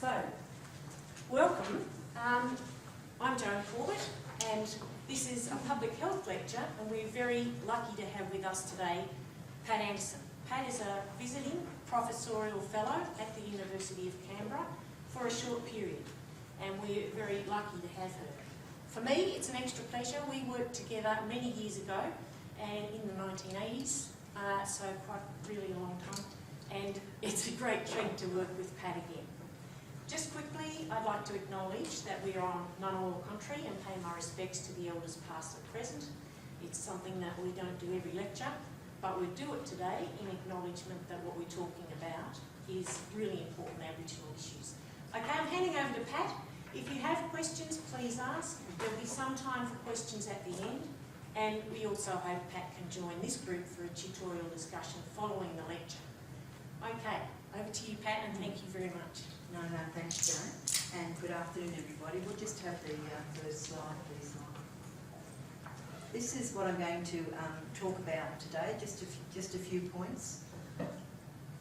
So, welcome. I'm Joan Corbett, and this is a public health lecture, and we're very lucky to have with us today Pat Anderson. Pat is a visiting professorial fellow at the University of Canberra for a short period, and we're very lucky to have her. For me, it's an extra pleasure. We worked together many years ago, and in the 1980s, so quite really a long time, and it's a great treat to work with Pat again. Just quickly, I'd like to acknowledge that we are on Ngunnawal country and pay my respects to the elders past and present. It's something that we don't do every lecture, but we do it today in acknowledgement that what we're talking about is really important Aboriginal issues. Okay, I'm handing over to Pat. If you have questions, please ask. There'll be some time for questions at the end, and we also hope Pat can join this group for a tutorial discussion following the lecture. Okay, over to you, Pat, and thank you very much. No, thanks, Joan. And good afternoon, everybody. We'll just have the first slide, please. This is what I'm going to talk about today, just a few points.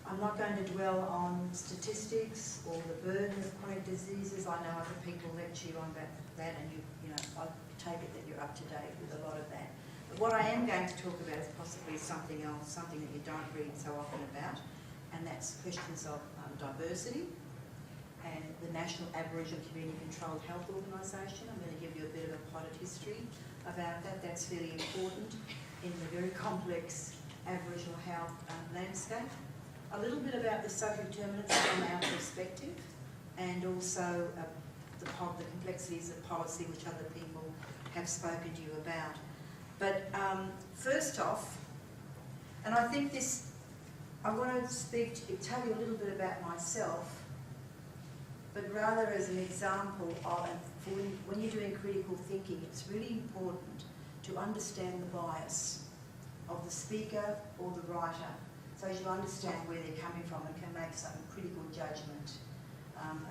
I'm not going to dwell on statistics or the burden of chronic diseases. I know other people lecture you on that, and you know, I take it that you're up to date with a lot of that. But what I am going to talk about is possibly something else, something that you don't read so often about, and that's questions of diversity and the National Aboriginal Community Controlled Health Organisation. I'm going to give you a bit of a potted history about that. That's fairly important in the very complex Aboriginal health landscape. A little bit about the social determinants from our perspective, and also the complexities of policy which other people have spoken to you about. But first off, and I think this, I want to tell you a little bit about myself, but rather as an example of when you're doing critical thinking, it's really important to understand the bias of the speaker or the writer, so as you understand where they're coming from and can make some critical judgment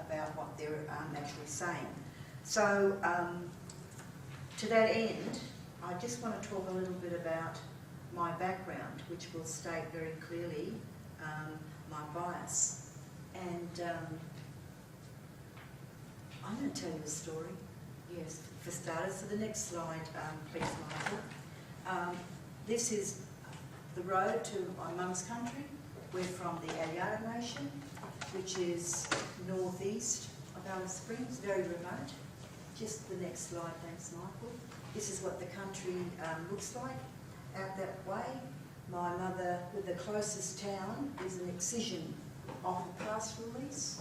about what they're actually saying. So to that end, I just want to talk a little bit about my background, which will state very clearly my bias. And I'm going to tell you a story, yes, for starters. So the next slide, please, Michael. This is the road to my mum's country. We're from the Adyara Nation, which is northeast of Alice Springs, very remote. Just the next slide, thanks, Michael. This is what the country looks like out that way. My mother, with the closest town, is an excision of a pastoral lease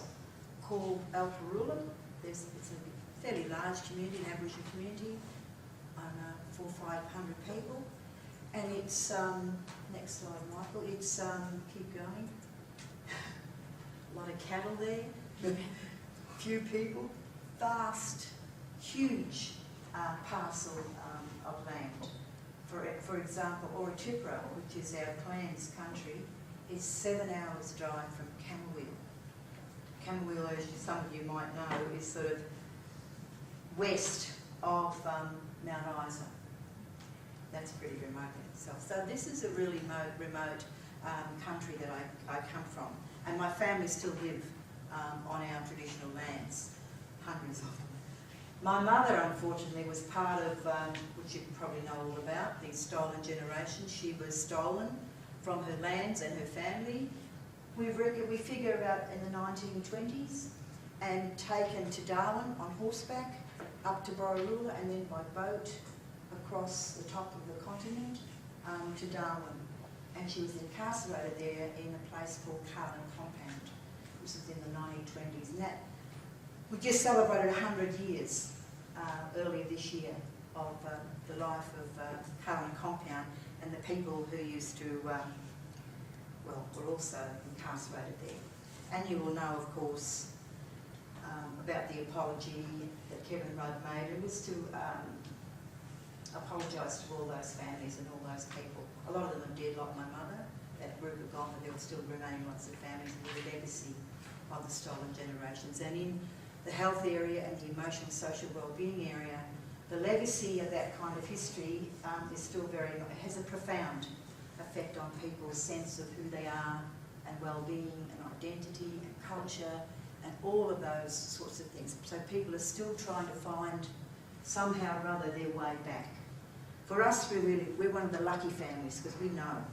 called Alparula. It's a fairly large community, an Aboriginal community, 400 or 500 people. And it's, next slide, Michael, it's, keep going, a lot of cattle there, few people, vast, huge parcel of land. For example, Oratipra, which is our clan's country, is 7 hours drive from Camberwell. Camberwell, as some of you might know, is sort of west of Mount Isa. That's pretty remote in itself. So this is a really remote country that I come from. And my family still live on our traditional lands, hundreds of them. My mother, unfortunately, was part of, which you probably know all about, the stolen generation. She was stolen from her lands and her family. We figure about in the 1920s, and taken to Darwin on horseback, up to Borroloola, and then by boat across the top of the continent to Darwin. And she was incarcerated there in a place called Carlin Compound. This was in the 1920s. And that, we just celebrated 100 years earlier this year of the life of Carlin Compound, and the people who used to, were also incarcerated there. And you will know, of course, about the apology that Kevin Rudd made. It was to apologise to all those families and all those people. A lot of them are dead, like my mother. That group are gone, but there will still remain lots of families with the legacy of the stolen generations. And in the health area and the emotional social wellbeing area, the legacy of that kind of history is still has a profound effect on people's sense of who they are and well-being and identity and culture and all of those sorts of things. So people are still trying to find somehow or other their way back. For us, we're one of the lucky families because we know.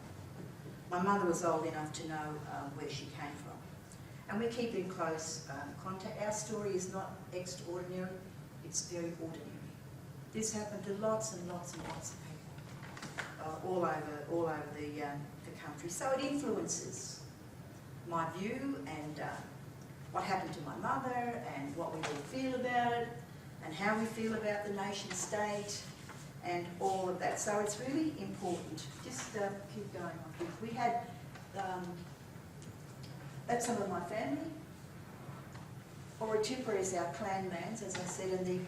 My mother was old enough to know where she came from. And we keep in close contact. Our story is not extraordinary, it's very ordinary. This happened to lots and lots and lots of people all over the country. So it influences my view and what happened to my mother and what we all feel about it and how we feel about the nation state and all of that. So it's really important. Just keep going on. We had, that's some of my family. Orotipra is our clan lands, as I said, and the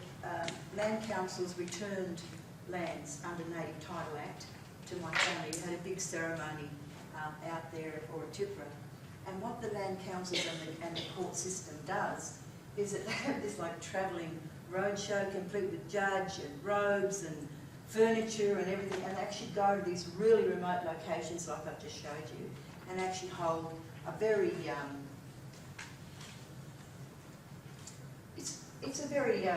land councils returned lands under Native Title Act to my family. We had a big ceremony out there at Orotipra. And what the land councils and the court system does is that they have this like travelling roadshow complete with judge and robes and furniture and everything, and actually go to these really remote locations like I've just showed you and actually hold a very it's a very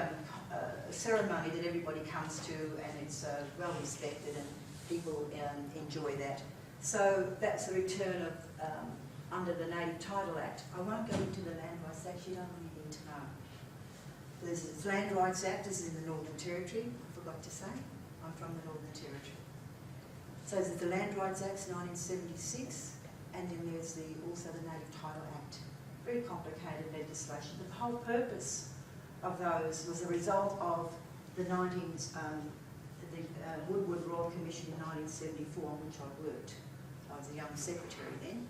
ceremony that everybody comes to, and it's well respected and people enjoy that. So that's the return of under the Native Title Act. I won't go into the Land Rights Act, you don't really need to know. There's the Land Rights Act, this is in the Northern Territory, I forgot to say, I'm from the Northern Territory. So there's the Land Rights Act 1976, and then there's also the Native Title Act. Very complicated legislation. The whole purpose of those was a result of the Woodward Royal Commission in 1974, on which I worked. I was a young secretary then,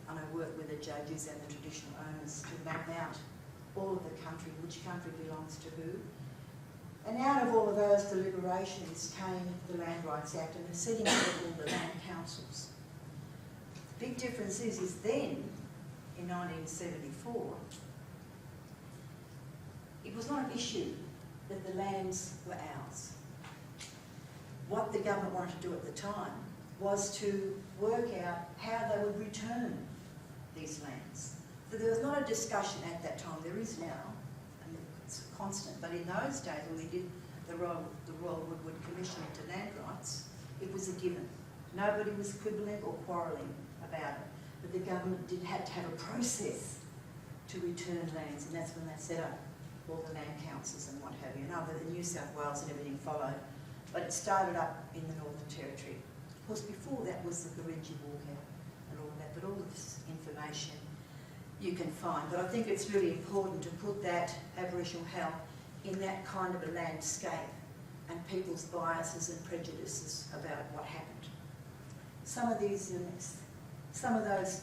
and I worked with the judges and the traditional owners to map out all of the country, which country belongs to who. And out of all of those deliberations came the Land Rights Act and the setting up of all the land councils. The big difference is then, in 1974, it was not an issue that the lands were ours. What the government wanted to do at the time was to work out how they would return these lands. So there was not a discussion at that time, there is now, and it's constant, but in those days when we did the Royal Woodward Commission into land rights, it was a given. Nobody was quibbling or quarrelling about it, but the government had to have a process to return lands, and that's when they set up all the land councils and what have you. And other than New South Wales and everything followed, but it started up in the Northern Territory. Of course, before that was the Gurindji walkout and all of that, but all of this information you can find. But I think it's really important to put that Aboriginal health in that kind of a landscape and people's biases and prejudices about what happened. Some of these, some of those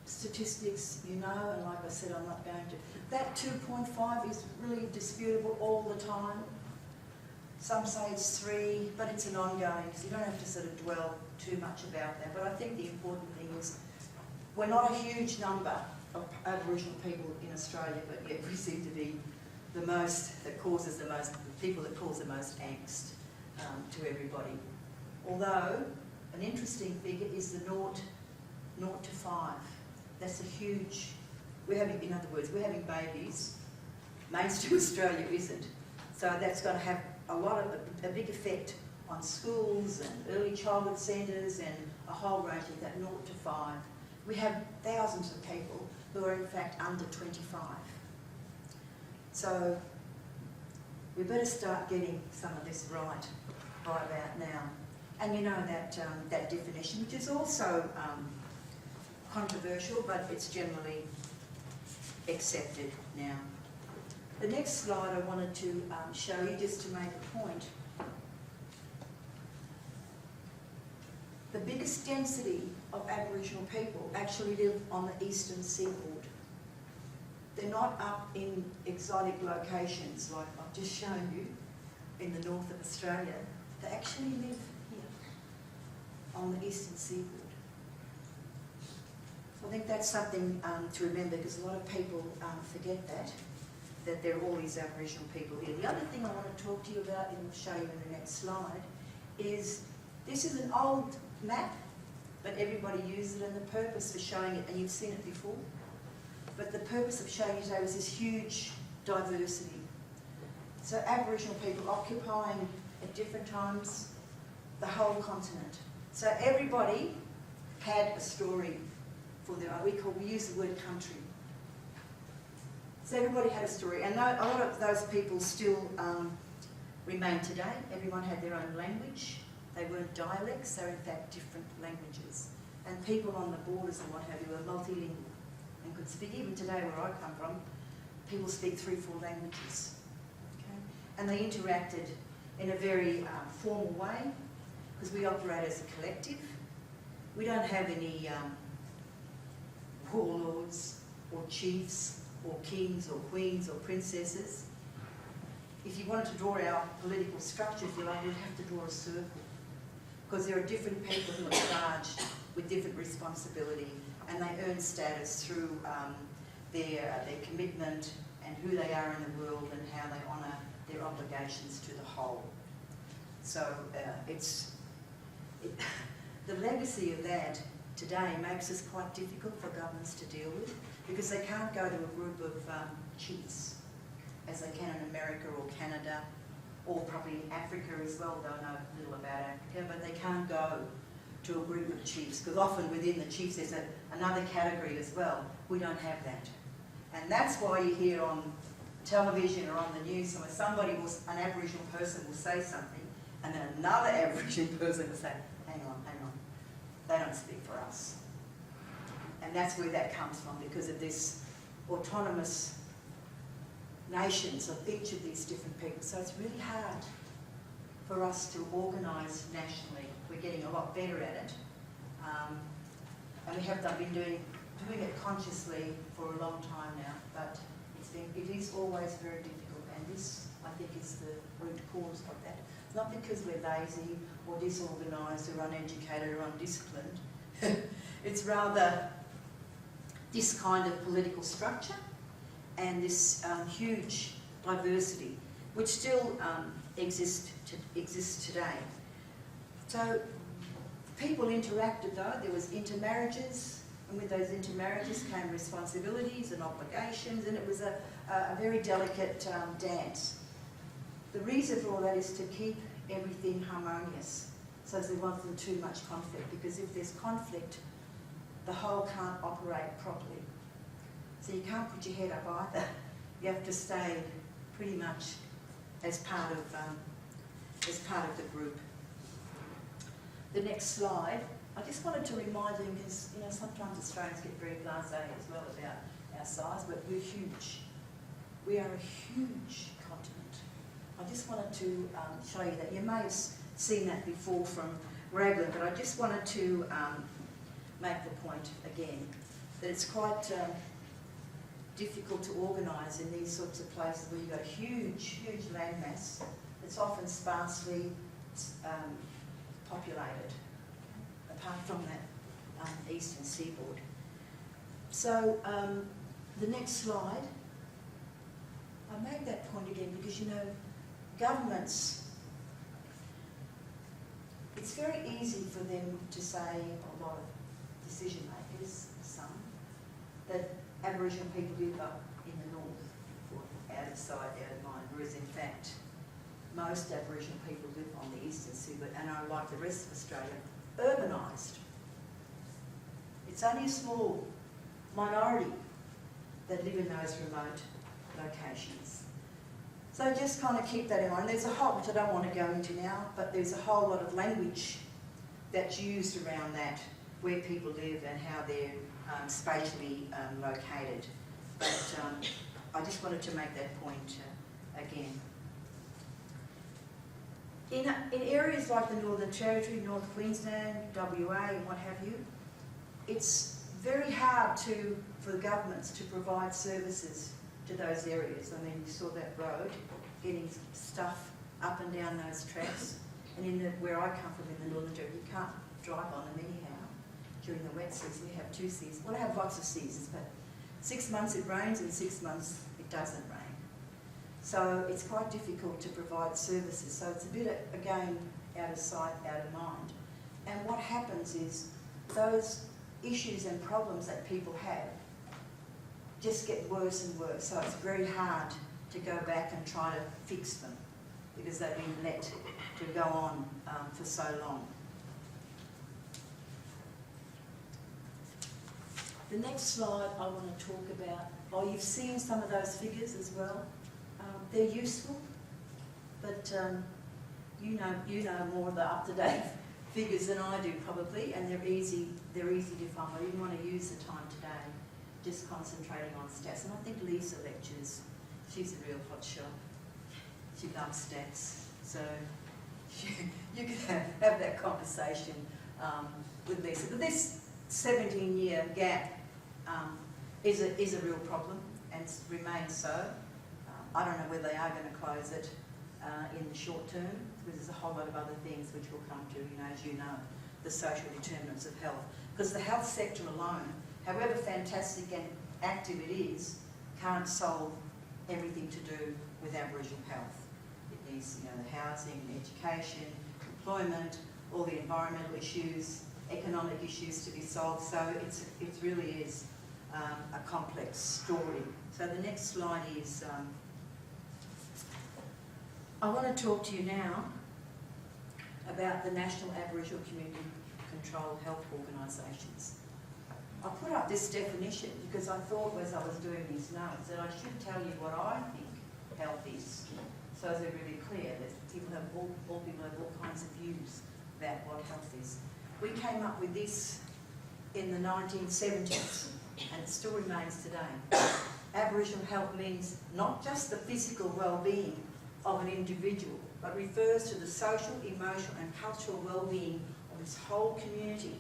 statistics you know, and like I said, I'm not going to. That 2.5 is really disputable all the time. Some say it's 3, but it's an ongoing, because you don't have to sort of dwell too much about that. But I think the important thing is we're not a huge number of Aboriginal people in Australia, but yet we seem to be the most, that causes the most, the people that cause the most angst to everybody. Although, an interesting figure is the 0 to 5. That's a huge, we're having, in other words, we're having babies. Mainstream Australia isn't. So that's going to have a big effect on schools and early childhood centres and a whole range of that 0 to 5. We have thousands of people who are in fact under 25. So we better start getting some of this right about now. And you know that, that definition, which is also controversial, but it's generally accepted now. The next slide I wanted to show you, just to make a point. The biggest density of Aboriginal people actually live on the eastern seaboard. They're not up in exotic locations like I've just shown you in the north of Australia. They actually live here on the eastern seaboard. So I think that's something to remember, because a lot of people forget that there are all these Aboriginal people here. The other thing I want to talk to you about, and I'll show you in the next slide, is this is an old map, but everybody uses it, and the purpose for showing it, and you've seen it before, But the purpose of showing you today was this huge diversity. So Aboriginal people occupying at different times the whole continent. So everybody had a story for their own. We use the word country. So everybody had a story, and a lot of those people still remain today. Everyone had their own language. They weren't dialects, they were in fact different languages. And people on the borders and what have you were multilingual and could speak. Even today where I come from, people speak 3-4 languages. Okay? And they interacted in a very formal way, because we operate as a collective. We don't have any warlords or chiefs or kings or queens or princesses. If you wanted to draw our political structure, if you like, you'd have to draw a circle, because there are different people who are charged with different responsibility, and they earn status through their commitment and who they are in the world and how they honour their obligations to the whole. So the legacy of that today makes it quite difficult for governments to deal with, because they can't go to a group of chiefs as they can in America or Canada, or probably in Africa as well, though I know little about Africa, but they can't go to a group of chiefs, because often within the chiefs there's another category as well. We don't have that. And that's why you hear on television or on the news an Aboriginal person will say something, and then another Aboriginal person will say, hang on, they don't speak for us. And that's where that comes from, because of this autonomous nations of each of these different people. So it's really hard for us to organise nationally. We're getting a lot better at it. And we have been doing it consciously for a long time now, but it is always very difficult, and this, I think, is the root cause of that. Not because we're lazy or disorganised or uneducated or undisciplined. It's rather this kind of political structure and this huge diversity, which still exists today. So people interacted though. There was intermarriages, and with those intermarriages came responsibilities and obligations, and it was a very delicate dance. The reason for all that is to keep everything harmonious, so there wasn't too much conflict, because if there's conflict, the whole can't operate properly. So you can't put your head up either. You have to stay pretty much as part of the group. The next slide. I just wanted to remind them, because sometimes Australians get very blasé as well about our size, but we're huge. We are a huge continent. I just wanted to show you that. You may have seen that before from Raglan, but I just wanted to make the point again that it's quite difficult to organise in these sorts of places where you've got a huge landmass that's often sparsely populated, apart from that eastern seaboard. So the next slide, I made that point again because, governments, it's very easy for them to say, a lot of decision makers, some, that Aboriginal people live up in the north, or out of sight, out of mind, whereas in fact most Aboriginal people live on the eastern seaboard and are, like the rest of Australia, urbanised. It's only a small minority that live in those remote locations. So just kind of keep that in mind. There's a whole, which I don't want to go into now, but there's a whole lot of language that's used around that, where people live and how they're spatially located. But I just wanted to make that point again. In areas like the Northern Territory, North Queensland, WA and what have you, it's very hard for the governments to provide services to those areas. I mean, you saw that road, getting stuff up and down those tracks. And where I come from in the Northern Territory, you can't drive on them anyhow. During the wet season, we have 2 seasons. Well, I have lots of seasons, but 6 months it rains and 6 months it doesn't rain. So it's quite difficult to provide services. So it's a bit, again, out of sight, out of mind. And what happens is those issues and problems that people have just get worse and worse. So it's very hard to go back and try to fix them because they've been let to go on for so long. The next slide I want to talk about, you've seen some of those figures as well. They're useful, but you know more of the up-to-date figures than I do probably, and they're easy to find. I didn't want to use the time today just concentrating on stats. And I think Lisa lectures, she's a real hot shot. She loves stats, so you can have that conversation with Lisa. But this 17-year gap is a real problem and remains so. I don't know whether they are going to close it in the short term, because there's a whole lot of other things which we'll come to, as you know, the social determinants of health. Because the health sector alone, however fantastic and active it is, can't solve everything to do with Aboriginal health. It needs, the housing, education, employment, all the environmental issues, economic issues to be solved. So it really is a complex story. So the next slide is, I want to talk to you now about the National Aboriginal Community Controlled Health Organisations. I put up this definition because I thought as I was doing these notes that I should tell you what I think health is, so they're really clear that all people have all kinds of views about what health is. We came up with this in the 1970s, and it still remains today. Aboriginal health means not just the physical well-being of an individual, but refers to the social, emotional and cultural well-being of its whole community,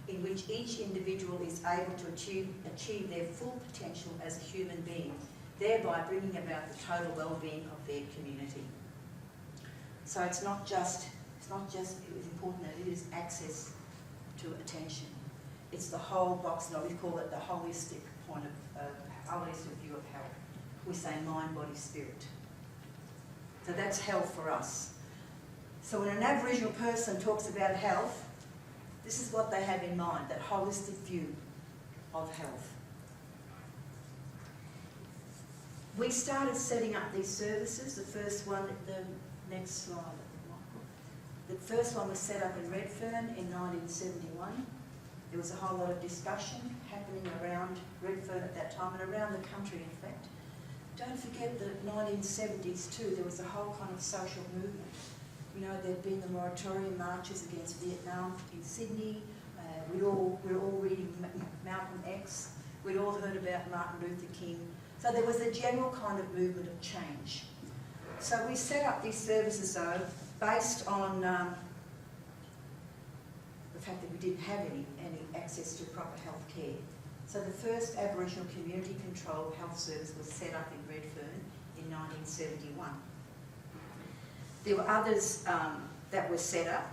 in which each individual is able to achieve their full potential as a human being, thereby bringing about the total well-being of their community. So it's not just it was important that it is access to attention. It's the whole box, we call it the holistic holistic view of health. We say mind, body, spirit. So that's health for us. So when an Aboriginal person talks about health, this is what they have in mind, that holistic view of health. We started setting up these services. The first one, the next slide, Michael. The first one was set up in Redfern in 1971. There was a whole lot of discussion happening around Redfern at that time and around the country, in fact. Don't forget that 1970s too, there was a whole kind of social movement. There'd been the moratorium marches against Vietnam in Sydney. We were all reading Malcolm X. We'd all heard about Martin Luther King. So there was a general kind of movement of change. So we set up these services though, based on the fact that we didn't have any access to proper health care. So the first Aboriginal community-controlled health service was set up in Redfern in 1971. There were others that were set up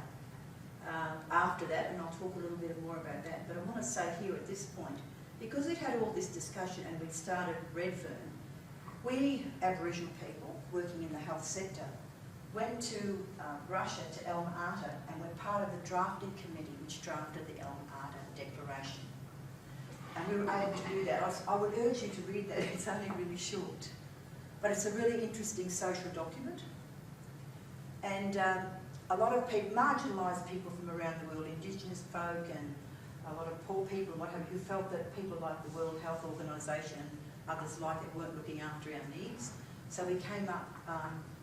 after that, and I'll talk a little bit more about that, but I want to say here at this point, because we'd had all this discussion and we'd started Redfern, we Aboriginal people working in the health sector went to Russia, to Alma Ata, and were part of the drafting committee which drafted the Alma Ata Declaration. And we were able to do that. I would urge you to read that, it's only really short. But it's a really interesting social document. And a lot of people, marginalised people from around the world, Indigenous folk and a lot of poor people and what have you, who felt that people like the World Health Organisation and others like it weren't looking after our needs. So we came up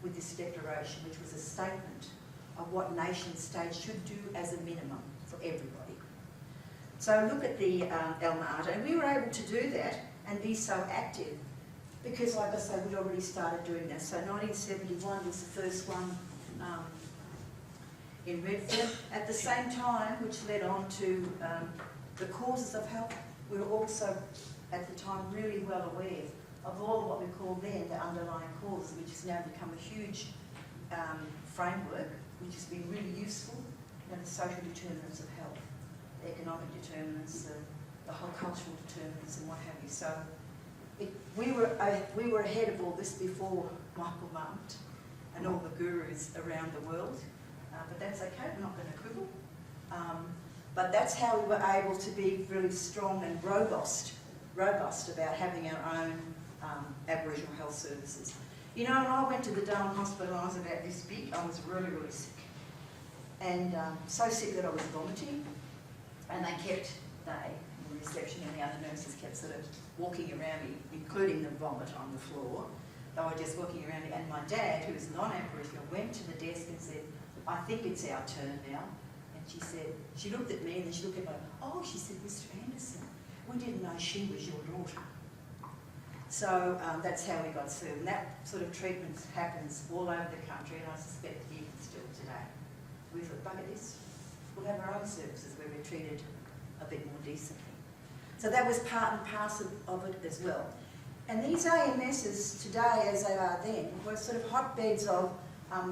with this declaration, which was a statement of what nation-states should do as a minimum for everybody. So look at the Alma Ata, and we were able to do that and be so active because, like I say, we'd already started doing that. So 1971 was the first one in Redfern. At the same time, which led on to the causes of health, we were also, at the time, really well aware of all what we call then the underlying causes, which has now become a huge framework, which has been really useful, the social determinants of health, the economic determinants, the whole cultural determinants and what have you. So we were ahead of all this before Michael Munt and all the gurus around the world, but that's okay, we're not going to quibble. But that's how we were able to be really strong and robust robust about having our own Aboriginal health services. You know, when I went to the Darwin Hospital, I was about this big. I was really, really sick. And so sick that I was vomiting. And the reception and the other nurses kept sort of walking around me, including the vomit on the floor. They were just walking around me. And my dad, who was non-Aboriginal, went to the desk and said, "I think it's our turn now." And she said, she looked at me and then she looked at me, "Oh," she said, "Mr. Anderson, we didn't know she was your daughter." So that's how we got served. And that sort of treatment happens all over the country, and I suspect even still today. We thought, bugger this, we'll have our own services where we're treated a bit more decently. So that was part and parcel of it as well. And these AMSs today, as they are then, were sort of hotbeds of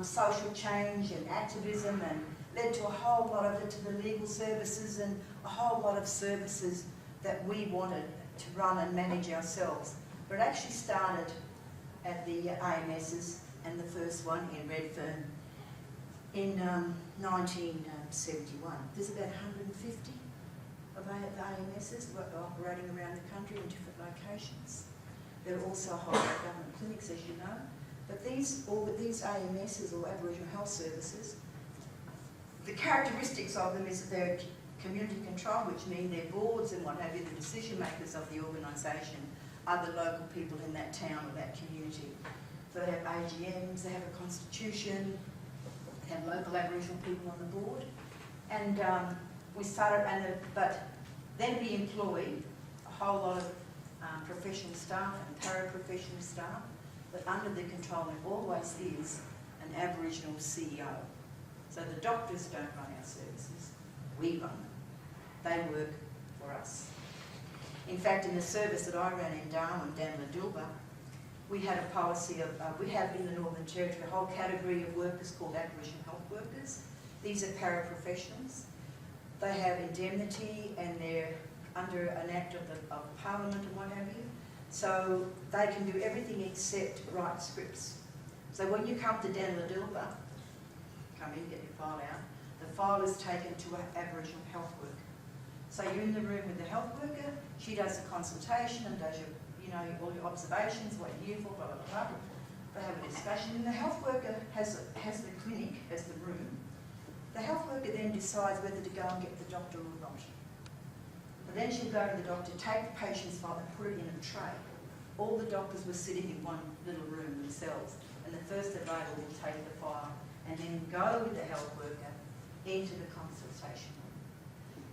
social change and activism, and led to a whole lot of it to the legal services and a whole lot of services that we wanted to run and manage ourselves. But it actually started at the AMSs, and the first one in Redfern in 1971. There's about 150 of AMSs operating around the country in different locations. There are also whole government clinics, as you know. But these AMSs, or Aboriginal Health Services, the characteristics of them is that they're community control, which mean their boards and what have you, the decision makers of the organisation, are the local people in that town or that community. So they have AGMs, they have a constitution, they have local Aboriginal people on the board. And we started, but then we employed a whole lot of professional staff and paraprofessional staff, but under the control, there always is an Aboriginal CEO. So the doctors don't run our services, we run them. They work for us. In fact, in the service that I ran in Darwin, Danladilba, we had a policy of, we have in the Northern Territory a whole category of workers called Aboriginal health workers. These are paraprofessionals. They have indemnity and they're under an act of Parliament and what have you. So they can do everything except write scripts. So when you come to Danladilba, come in, get your file out, the file is taken to an Aboriginal health worker. So you're in the room with the health worker, she does the consultation and does all your observations, what you're here for, blah, blah, blah. They have a discussion, and the health worker has the clinic as the room. The health worker then decides whether to go and get the doctor or not. But then she'll go to the doctor, take the patient's file and put it in a tray. All the doctors were sitting in one little room themselves, and the first available will take the file and then go with the health worker into the consultation room.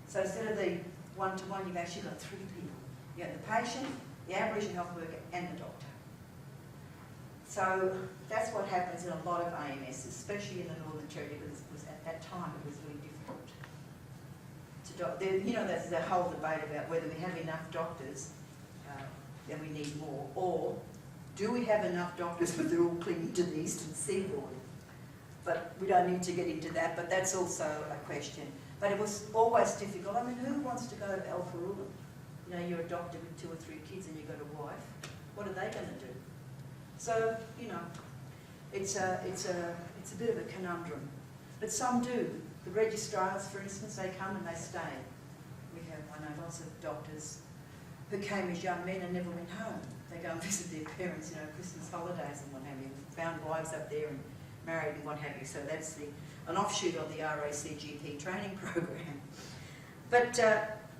So instead of the one-to-one, you've actually got three people. You have the patient, the Aboriginal health worker and the doctor. So that's what happens in a lot of AMS, especially in the Northern Territory, because at that time it was really difficult. There's the whole debate about whether we have enough doctors and we need more, or do we have enough doctors but they're all clinging to the eastern seaboard? But we don't need to get into that, but that's also a question. But it was always difficult. I mean, who wants to go to Alpha Ulam? You're a doctor with 2 or 3 kids and you've got a wife. What are they going to do? So, it's a bit of a conundrum. But some do. The registrars, for instance, they come and they stay. I know lots of doctors who came as young men and never went home. They go and visit their parents, Christmas holidays and what have you, found wives up there and married and what have you. So that's an offshoot of the RACGP training program. But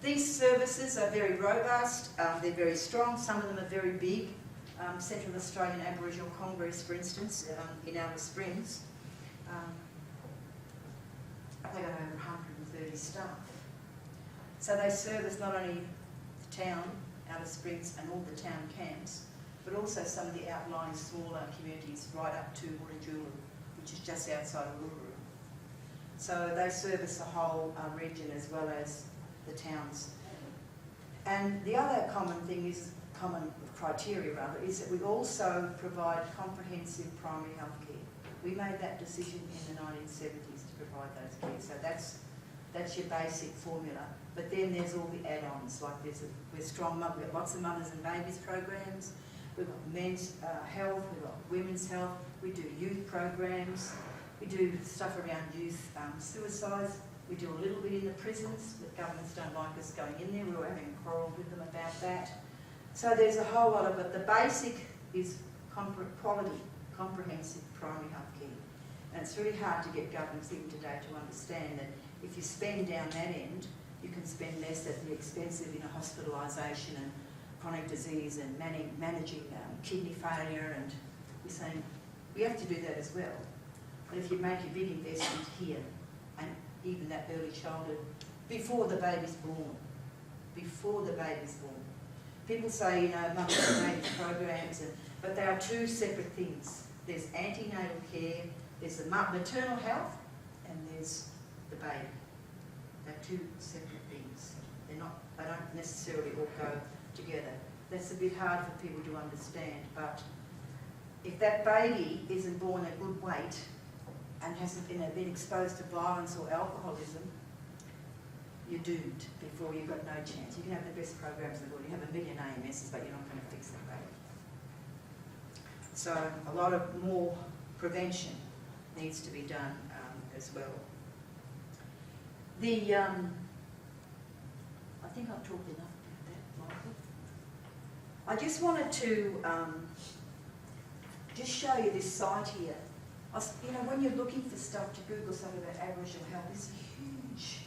these services are very robust, they're very strong, some of them are very big. Central Australian Aboriginal Congress, for instance, in Alice Springs, they got over 130 staff. So they service not only the town, Alice Springs, and all the town camps, but also some of the outlying smaller communities right up to Wurundjeri, which is just outside of Uluru. So they service the whole region as well as the towns. And the other common criteria is that we also provide comprehensive primary health care. We made that decision in the 1970s to provide those care. So that's your basic formula. But then there's all the add-ons, like we're strong, we've got lots of mothers and babies programs, we've got men's health, we've got women's health, we do youth programs, we do stuff around youth suicides, we do a little bit in the prisons, but governments don't like us going in there. We were having a quarrel with them about that. So there's a whole lot of it. The basic is quality, comprehensive primary health care. And it's really hard to get governments even today to understand that if you spend down that end, you can spend less at the expense of hospitalisation and chronic disease and managing kidney failure, and we're saying we have to do that as well. But if you make a big investment here, and even that early childhood, before the baby's born, people say, mums and baby programs, but they are two separate things. There's antenatal care, there's the maternal health, and there's the baby. They're two separate things. They don't necessarily all go together. That's a bit hard for people to understand, but if that baby isn't born at good weight and hasn't been exposed to violence or alcoholism, you're doomed before you've got no chance. You can have the best programs in the world. You have a million AMSs, but you're not going to fix that baby. So a lot of more prevention needs to be done as well. I think I've talked enough about that, Michael. I just wanted to just show you this site here. When you're looking for stuff to Google something about Aboriginal health, there's a huge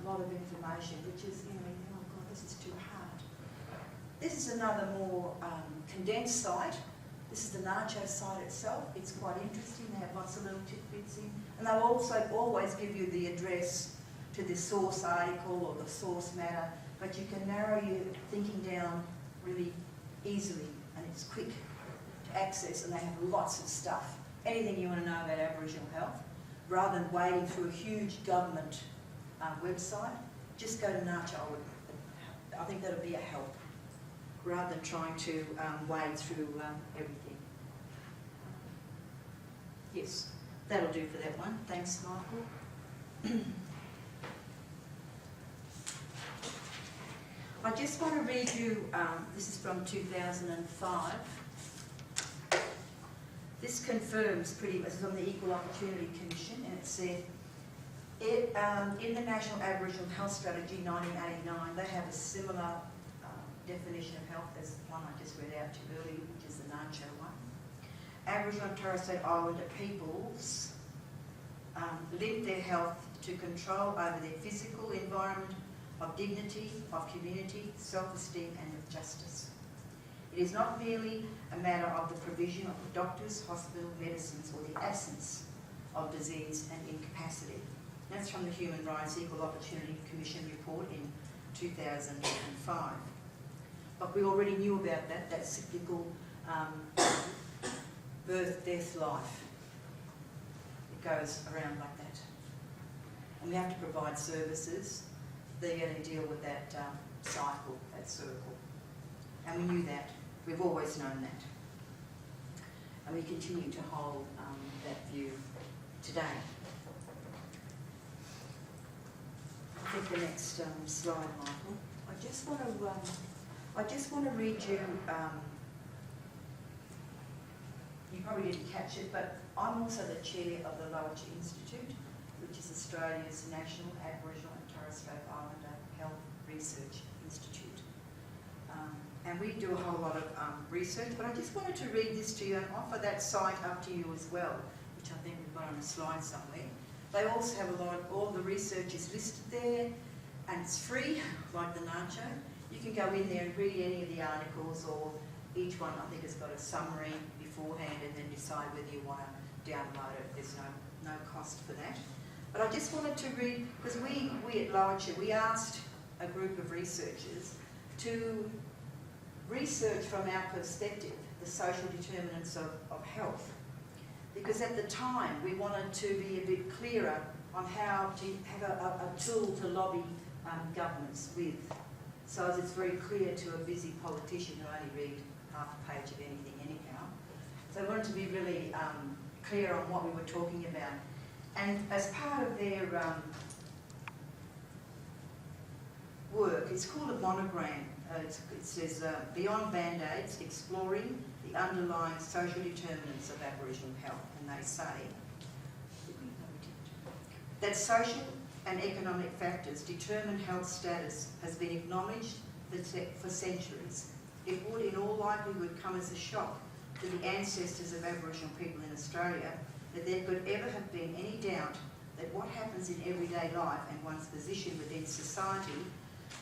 lot of information, which is, oh God, this is too hard. This is another more condensed site. This is the Nacho site itself. It's quite interesting. They have lots of little tidbits in. And they'll also always give you the address to the source article or the source matter, but you can narrow your thinking down really easily, and it's quick to access, and they have lots of stuff. Anything you want to know about Aboriginal health, rather than wading through a huge government website, just go to Nacho. I think that'll be a help, rather than trying to wade through everything. Yes, that'll do for that one. Thanks, Michael. I just want to read you, this is from 2005. This confirms pretty much, it's from the Equal Opportunity Commission, and it said, in the National Aboriginal Health Strategy 1989, they have a similar definition of health as the one I just read out to you earlier, which is the Nacho one. Aboriginal and Torres Strait Islander peoples link their health to control over their physical environment, of dignity, of community, self-esteem and of justice. It is not merely a matter of the provision of doctors, hospital, medicines or the absence of disease and incapacity. That's from the Human Rights Equal Opportunity Commission report in 2005. But we already knew about that cyclical birth, death, life. It goes around like that. And we have to provide services. They're going to deal with that cycle, that circle. And we knew that. We've always known that. And we continue to hold that view today. I think the next slide, Michael. I just want to read you. You probably didn't catch it, but I'm also the chair of the Lower Institute, which is Australia's National Aboriginal and Torres Strait Islander Health Research Institute. And we do a whole lot of research, but I just wanted to read this to you and offer that site up to you as well, which I think we've got on a slide somewhere. They also have all the research is listed there, and it's free, like the Nacho. You can go in there and read any of the articles, or each one I think has got a summary beforehand, and then decide whether you want to download it. There's no cost for that. But I just wanted to read, because we at Lower, we asked a group of researchers to research from our perspective the social determinants of health. Because at the time we wanted to be a bit clearer on how to have a tool to lobby governments with. So as it's very clear to a busy politician who only read half a page of anything anyhow. So I wanted to be really clear on what we were talking about. And as part of their work, it's called a monogram. It says, Beyond Band-Aids, Exploring the Underlying Social Determinants of Aboriginal Health. And they say that social and economic factors determine health status has been acknowledged for centuries. It would in all likelihood come as a shock to the ancestors of Aboriginal people in Australia that there could ever have been any doubt that what happens in everyday life and one's position within society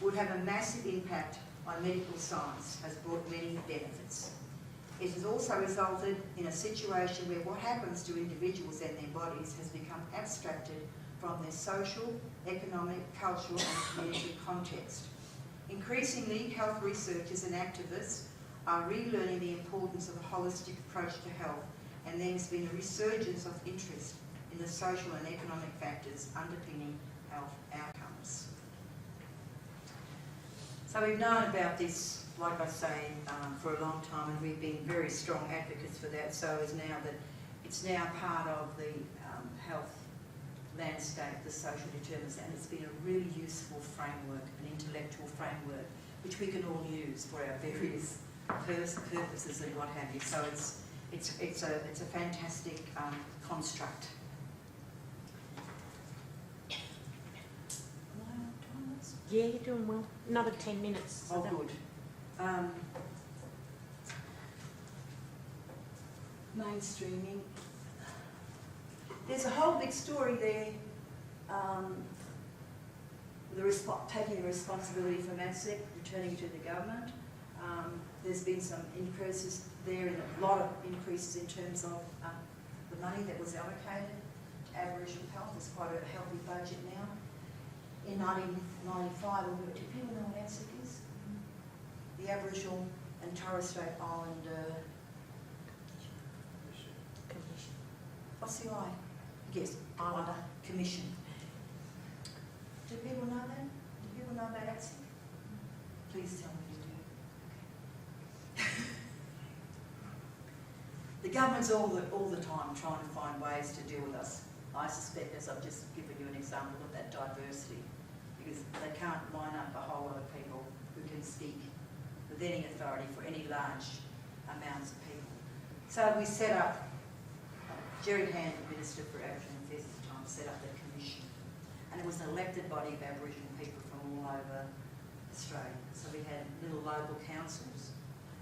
would have a massive impact on medical science, has brought many benefits. It has also resulted in a situation where what happens to individuals and their bodies has become abstracted from their social, economic, cultural and community context. Increasingly, health researchers and activists are relearning the importance of a holistic approach to health, and there has been a resurgence of interest in the social and economic factors underpinning health outcomes. So we've known about this, like I say, for a long time, and we've been very strong advocates for that. So it's now part of the health landscape, the social determinants, and it's been a really useful framework, an intellectual framework, which we can all use for our various purposes and what have you. So it's a fantastic construct. Yeah, you're doing well. Another 10 minutes. Oh, good. Mainstreaming. There's a whole big story there, taking the responsibility from ANZSEC, returning to the government. There's been some increases there, and a lot of increases in terms of the money that was allocated to Aboriginal health. There's quite a healthy budget now. In 1995, do people know what ANZSEC is? The Aboriginal and Torres Strait Islander Commission. What's the I? Yes, Islander Commission. Do people know that? Do people know about ANZSEC? Please tell me you do. The government's all the time trying to find ways to deal with us. I suspect, as I've just given you an example of that diversity, because they can't line up a whole lot of people who can speak with any authority for any large amounts of people. So we set up, Jerry Hand, the Minister for Aboriginal Affairs at the time, set up the commission. And it was an elected body of Aboriginal people from all over Australia. So we had little local councils.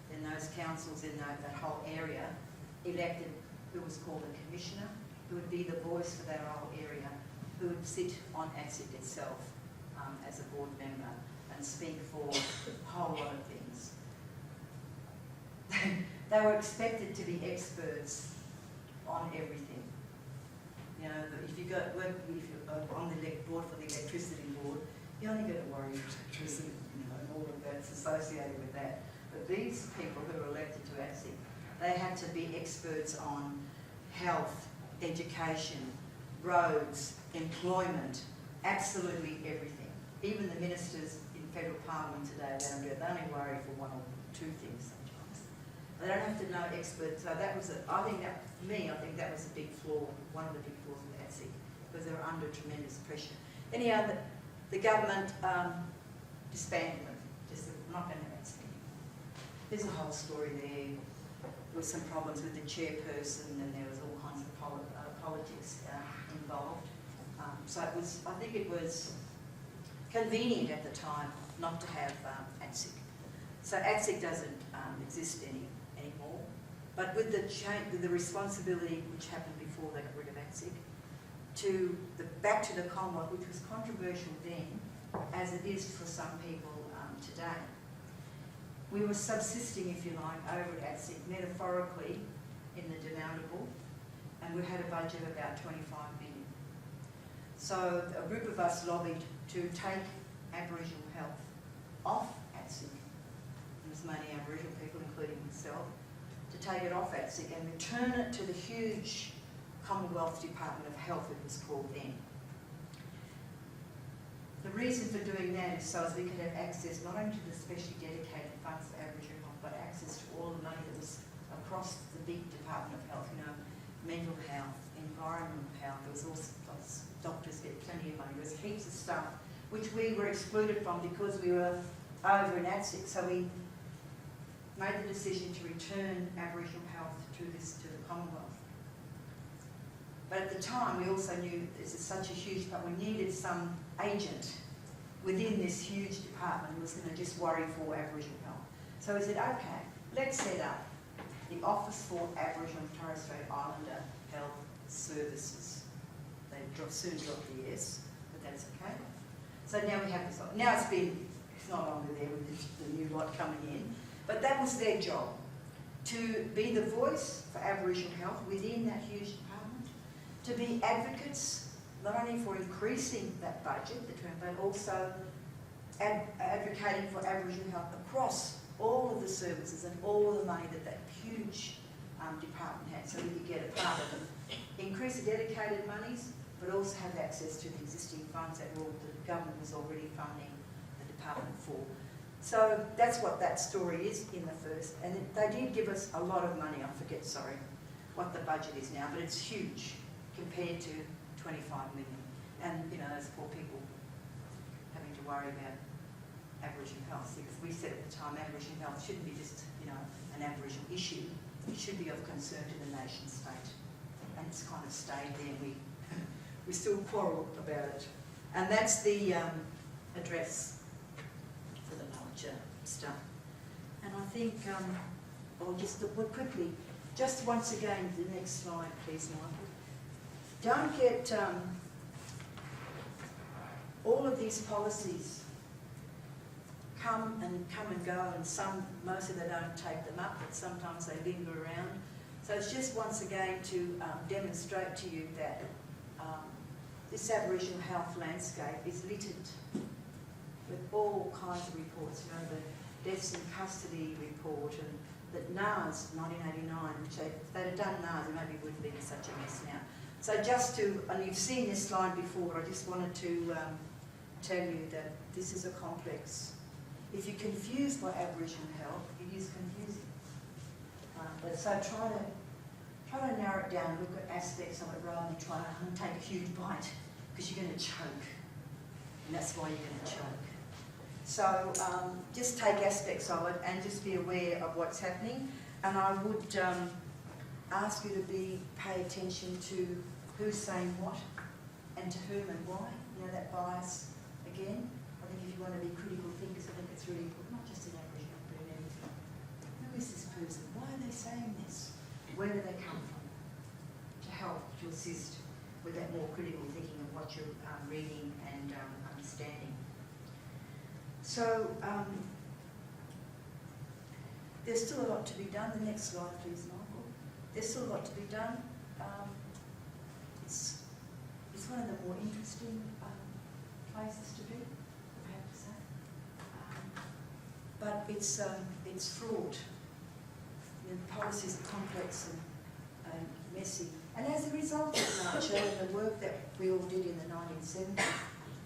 Then those councils in that whole area elected who was called a commissioner, who would be the voice for that whole area, who would sit on ANZSEC itself as a board member and speak for a whole lot of things. They were expected to be experts on everything. You know, if you're on the board for the electricity board, you only got to worry about electricity, you know, and all of that's associated with that. But these people who were elected to ANZSEC, they had to be experts on health, education, roads, employment, absolutely everything. Even the ministers in federal parliament today, they only worry for one or two things sometimes. They don't have to know experts. So that was, I think that was a big flaw, one of the big flaws with ANZSEC, because they were under tremendous pressure. Anyhow, the government disbanded them. Just said, we're not going to have ANZSEC. There's a whole story there. There were some problems with the chairperson, and there was all kinds of politics involved. So it was, I think it was convenient at the time not to have ANZSEC. So ANZSEC doesn't exist anymore. But with the change, with the responsibility which happened before they got rid of ANZSEC, back to the Commonwealth, which was controversial then, as it is for some people today. We were subsisting, if you like, over at ANZSEC, metaphorically, in the demountable, and we had a budget of about 25 billion. So a group of us lobbied to take Aboriginal health off ANZSEC. There was many Aboriginal people, including myself, to take it off ANZSEC and return it to the huge Commonwealth Department of Health, it was called then. The reason for doing that is so as we could have access not only to the specially dedicated funds for Aboriginal health, but access to all the money that was across the big Department of Health, you know, mental health, environmental health. There was also doctors get plenty of money. There was heaps of stuff which we were excluded from because we were over in ANZSEC. So we made the decision to return Aboriginal health to the Commonwealth. But at the time, we also knew this is such a huge, but we needed some agent within this huge department who was going to just worry for Aboriginal health. So we said, okay, let's set up the Office for Aboriginal and Torres Strait Islander Health Services. They soon dropped the S, but that's okay. So now we have this. Now it's no longer there with the new lot coming in, but that was their job, to be the voice for Aboriginal health within that huge department, to be advocates not only for increasing that budget, but also advocating for Aboriginal health across all of the services and all of the money that huge department had, so we could get a part of them. Increase the dedicated monies, but also have access to the existing funds that the government was already funding the department for. So that's what that story is in the first. And they did give us a lot of money. I forget, sorry, what the budget is now, but it's huge compared to 25 million. And, you know, those poor people having to worry about Aboriginal health, because we said at the time Aboriginal health shouldn't be just, you know, an Aboriginal issue. It should be of concern to the nation state. And it's kind of stayed there. We still quarrel about it. And that's the address for the larger stuff. And I think, quickly, just once again, the next slide, please, Michael. Don't get all of these policies come and go, and most of them don't take them up, but sometimes they linger around. So it's just once again to demonstrate to you that this Aboriginal health landscape is littered with all kinds of reports. You know, the deaths in custody report, and that NARS 1989, which if they'd have done NARS, it maybe wouldn't be in such a mess now. So just to, and you've seen this slide before, I just wanted to tell you that this is a complex. If you're confused by Aboriginal health, it is confusing. But so try to narrow it down, look at aspects of it rather than trying to take a huge bite, because you're going to choke. And that's why you're going to choke. So just take aspects of it and just be aware of what's happening. And I would ask you to pay attention to who's saying what and to whom and why. You know, that bias again. I think if you want to be critical thinkers, I think it's really important, not just in Aboriginal, but in everything. Who is this person? Why are they saying this? Where do they come from? To help, to assist with that more critical thinking of what you're reading and understanding. So, there's still a lot to be done. The next slide, please, Michael. There's still a lot to be done. It's one of the more interesting places to be, I have to say. But it's fraught. The policies are complex and messy. And as a result of much of the work that we all did in the 1970s,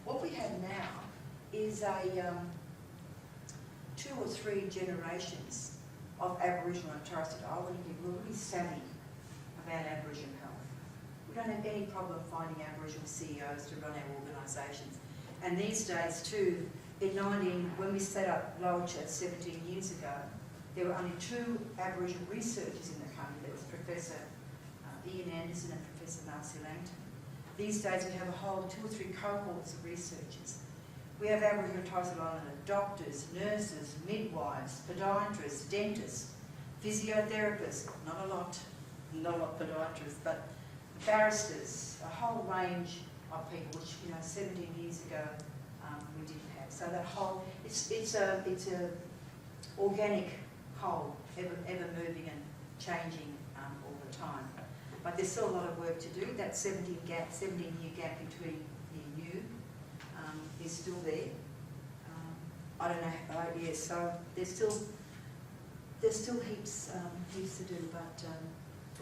what we have now is a 2 or 3 generations of Aboriginal and Torres Strait Islander people who are really savvy about Aboriginal health. We don't have any problem finding Aboriginal CEOs to run our organisations. And these days too, when we set up Lodge 17 years ago, there were only 2 Aboriginal researchers in the country. There was Professor Ian Anderson and Professor Marcia Langton. These days we have a whole 2 or 3 cohorts of researchers. We have Aboriginal and Torres Strait Islander doctors, nurses, midwives, podiatrists, dentists, physiotherapists, not a lot podiatrists, but barristers, a whole range of people, which 17 years ago we didn't have. So that whole, it's a organic whole, ever moving and changing all the time. But there's still a lot of work to do. That 17-year gap between the new is still there. I don't know. So there's still heaps to do. But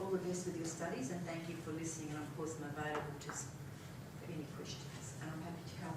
all the best with your studies, and thank you for listening. And of course, I'm available for any questions, and I'm happy to help.